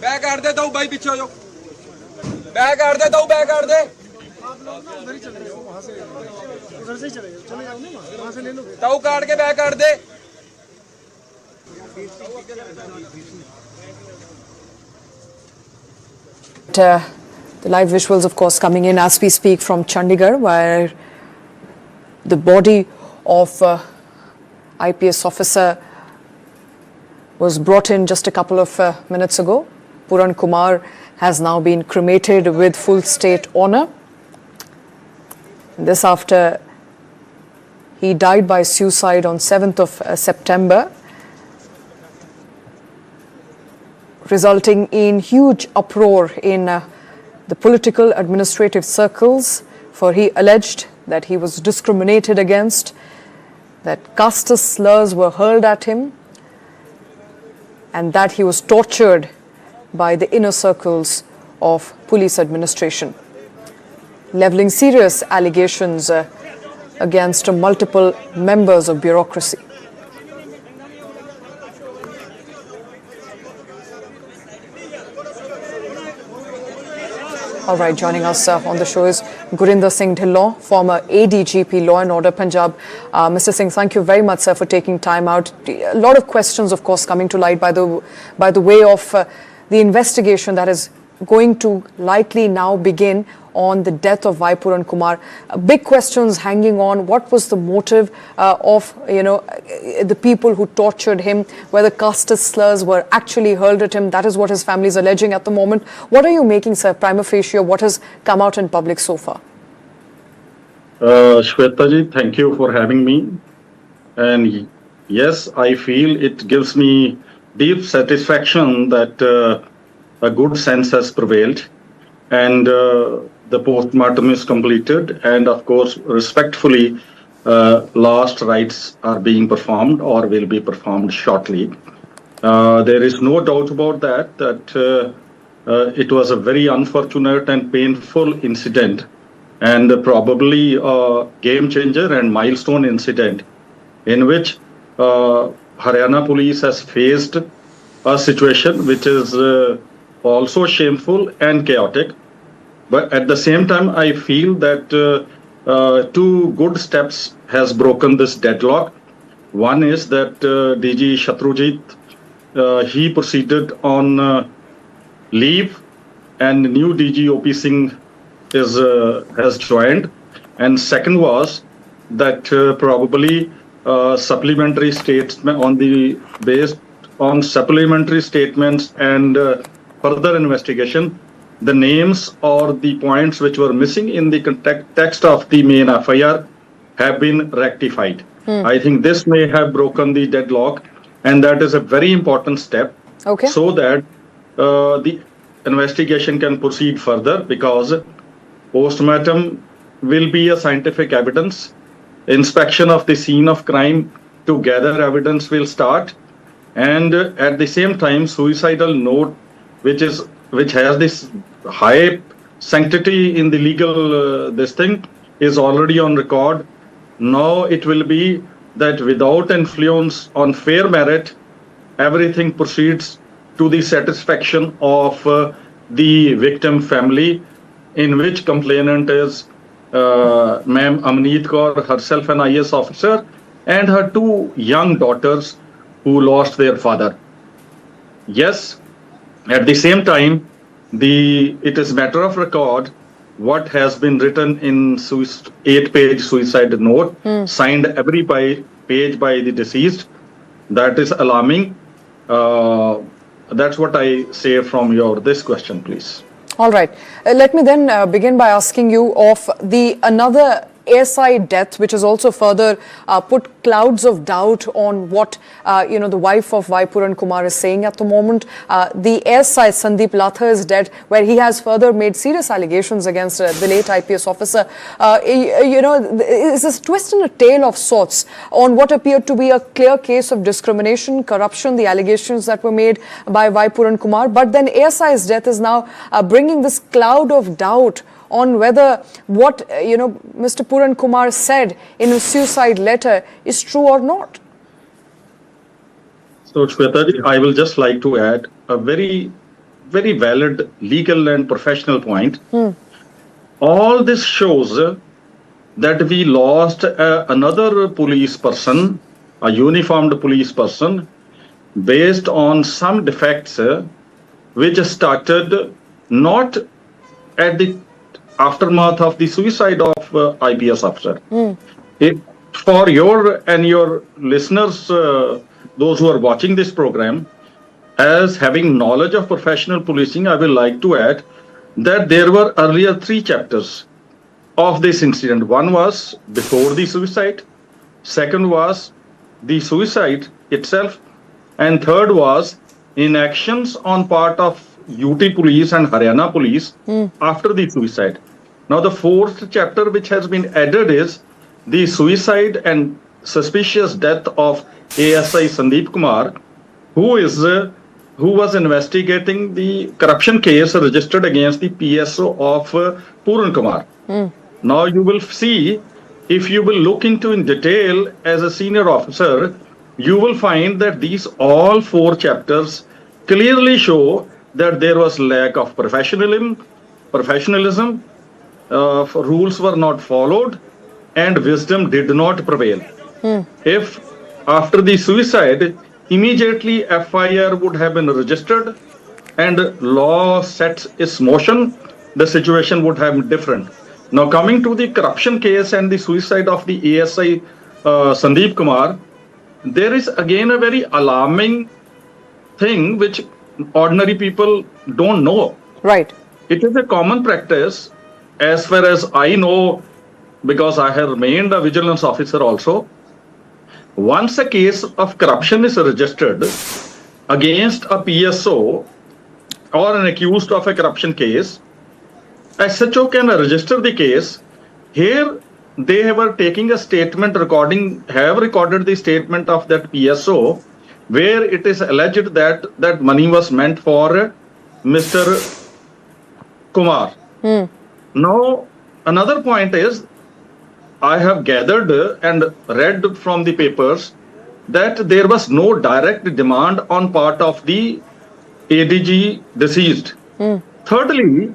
Back कर दे, दो भाई पीछे हो जाओ, बैक कर दे, दो बैक कर दे, आप लोग ना उधर ही चले जाओ, वहाँ से उधर से ही चले जाओ ना, वहाँ से ले लो, दो काट के बैक कर दे। The live visuals, of course, coming in as we speak from Chandigarh, where the body of IPS officer was brought in just a couple of minutes ago. Puran Kumar has now been cremated with full state honor. This after he died by suicide on 7th of September, resulting in huge uproar in the political administrative circles, for he alleged that he was discriminated against, that caste slurs were hurled at him, and that he was tortured by the inner circles of police administration, levelling serious allegations against multiple members of bureaucracy. All right, joining us on the show is Gurinder Singh Dhillon, former ADGP Law and Order Punjab. Mr. Singh, thank you very much, sir, for taking time out. A lot of questions, of course, coming to light by the way of the investigation that is going to likely now begin on the death of Puran Kumar. Big questions hanging on. What was the motive of, the people who tortured him, whether caste shslurs were actually hurled at him? That is what his family is alleging at the moment. What are you making, sir, prima facie, what has come out in public so far? Shweta ji, thank you for having me. And yes, I feel it gives me deep satisfaction that a good sense has prevailed, and the post-mortem is completed, and of course, respectfully, last rites are being performed or will be performed shortly. There is no doubt about that it was a very unfortunate and painful incident, and probably a game changer and milestone incident in which Haryana police has faced a situation which is also shameful and chaotic. But at the same time, I feel that two good steps has broken this deadlock. One is that DG Shatrujit, he proceeded on leave, and new DG OP Singh has joined. And second was that probably supplementary statement based on supplementary statements and further investigation, the names or the points which were missing in the text of the main FIR have been rectified. I think this may have broken the deadlock, and that is a very important step, so that the investigation can proceed further, because post-mortem will be a scientific evidence. Inspection of the scene of crime to gather evidence will start, and at the same time, suicidal note, which has this high sanctity in the legal this thing, is already on record. Now it will be that without influence on fair merit, everything proceeds to the satisfaction of the victim family, in which complainant is Ma'am Amneet Kaur, herself an IAS officer, and her two young daughters who lost their father. Yes, at the same time, it is matter of record what has been written in 8-page suicide note, signed every page by the deceased. That is alarming. That's what I say from this question, please. All right. Let me then begin by asking you of another airside death, which has also further put clouds of doubt on what the wife of Puran Kumar is saying at the moment. The airside Sandeep Latha is dead, where he has further made serious allegations against the late IPS officer. Is this twist in a tale of sorts on what appeared to be a clear case of discrimination, corruption, the allegations that were made by Puran Kumar. But then airside's death is now bringing this cloud of doubt on whether what Mr. Puran Kumar said in his suicide letter is true or not. So, Shweta, I will just like to add a very very valid legal and professional point. All this shows that we lost another police person, a uniformed police person, based on some defects which started not at the aftermath of the suicide of IPS officer. For your and your listeners, those who are watching this program, as having knowledge of professional policing, I will like to add that there were earlier 3 chapters of this incident. One was before the suicide, second was the suicide itself, and third was inactions on part of UT police and Haryana police after the suicide. Now the 4th chapter which has been added is the suicide and suspicious death of ASI Sandeep Kumar, who was investigating the corruption case registered against the PSO of Puran Kumar. Now you will see, if you will look into in detail as a senior officer, you will find that these all 4 chapters clearly show that there was lack of professionalism, rules were not followed, and wisdom did not prevail. If after the suicide, immediately FIR would have been registered and law sets its motion, the situation would have been different. Now coming to the corruption case and the suicide of the ASI Sandeep Kumar, there is again a very alarming thing which ordinary people don't know. Right. It is a common practice, as far as I know, because I have remained a vigilance officer also. Once a case of corruption is registered against a PSO or an accused of a corruption case, SHO can register the case. Here they were taking a statement have recorded the statement of that PSO, where it is alleged that that money was meant for Mr. Kumar. Now, another point is, I have gathered and read from the papers that there was no direct demand on part of the ADG deceased. Thirdly,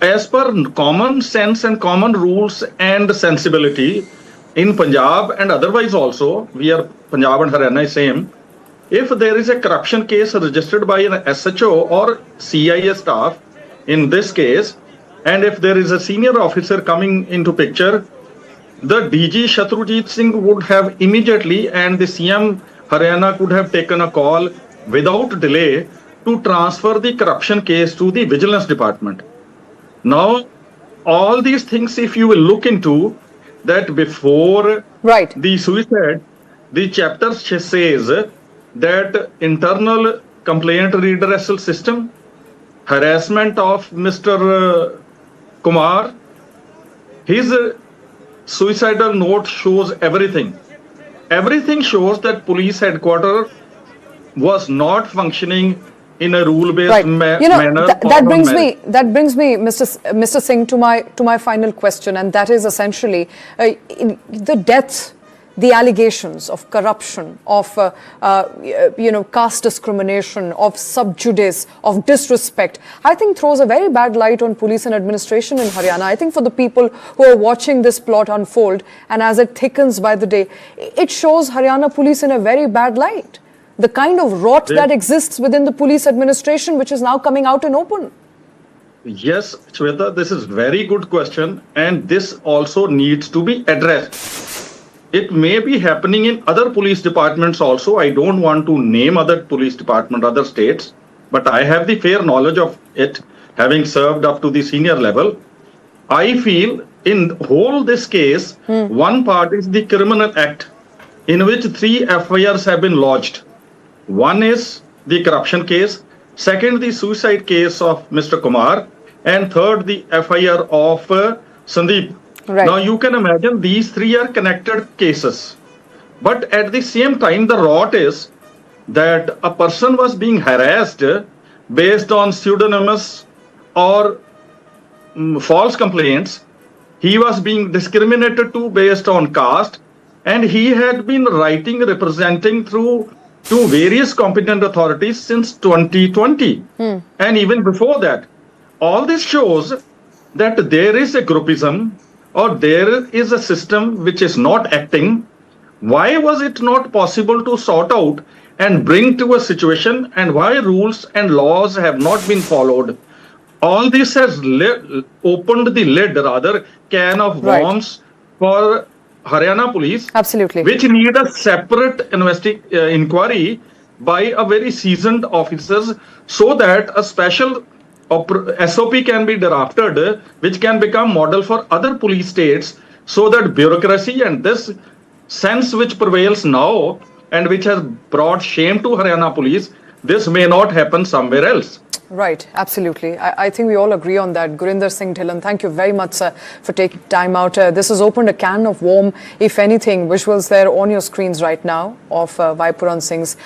as per common sense and common rules and sensibility in Punjab and otherwise also, we are Punjab and Haryana is same. If there is a corruption case registered by an SHO or CIA staff in this case, and if there is a senior officer coming into picture, the DG Shatrujit Singh would have immediately, and the CM Haryana could have taken a call without delay to transfer the corruption case to the vigilance department. Now, all these things, if you will look into that before the suicide, the chapter says that internal complaint redressal system, harassment of Mr. Kumar, his suicidal note shows everything. Everything shows that police headquarters was not functioning in a rule-based manner. That brings me, Mr. Singh, to my final question, and that is essentially the death, the allegations of corruption, of caste discrimination, of sub judice, of disrespect, I think throws a very bad light on police and administration in Haryana. I think for the people who are watching this plot unfold, and as it thickens by the day, it shows Haryana police in a very bad light. The kind of rot that exists within the police administration, which is now coming out in open. Yes, Shweta, this is very good question, and this also needs to be addressed. It may be happening in other police departments also. I don't want to name other police department, other states, but I have the fair knowledge of it, having served up to the senior level. I feel in whole this case, one part is the criminal act in which 3 FIRs have been lodged. One is the corruption case, second the suicide case of Mr. Kumar, and third the FIR of Sandeep. Right. Now you can imagine these 3 are connected cases. But at the same time, the rot is that a person was being harassed based on pseudonymous or false complaints. He was being discriminated to based on caste, and he had been writing, representing through to various competent authorities since 2020. And even before that. All this shows that there is a groupism or there is a system which is not acting. Why was it not possible to sort out and bring to a situation, and why rules and laws have not been followed? All this has opened the lid, rather, can of worms for Haryana police. Absolutely. Which need a separate inquiry by a very seasoned officers so that a special SOP can be drafted, which can become model for other police states, so that bureaucracy and this sense which prevails now and which has brought shame to Haryana police, this may not happen somewhere else. Right, absolutely. I think we all agree on that. Gurinder Singh Dhillon, thank you very much, sir, for taking time out. This has opened a can of worms, if anything. Visuals there on your screens right now of Vai Puran Singh's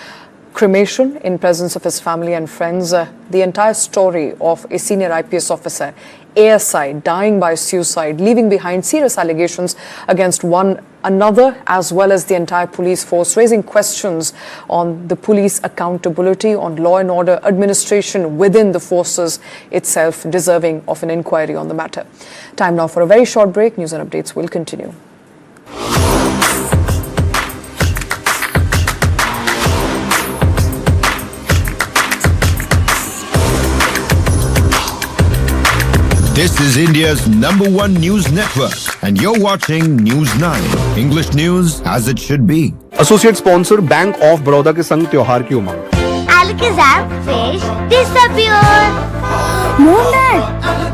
cremation in presence of his family and friends. The entire story of a senior IPS officer, ASI, dying by suicide, leaving behind serious allegations against one another as well as the entire police force, raising questions on the police accountability, on law and order administration within the forces itself, deserving of an inquiry on the matter. Time now for a very short break. News and updates will continue. This is India's #1 news network, and you're watching News9, English news as it should be. Associate sponsor bank of Baroda के संग त्योहार की उमंग। Alakazam fish disappear. Moonlight.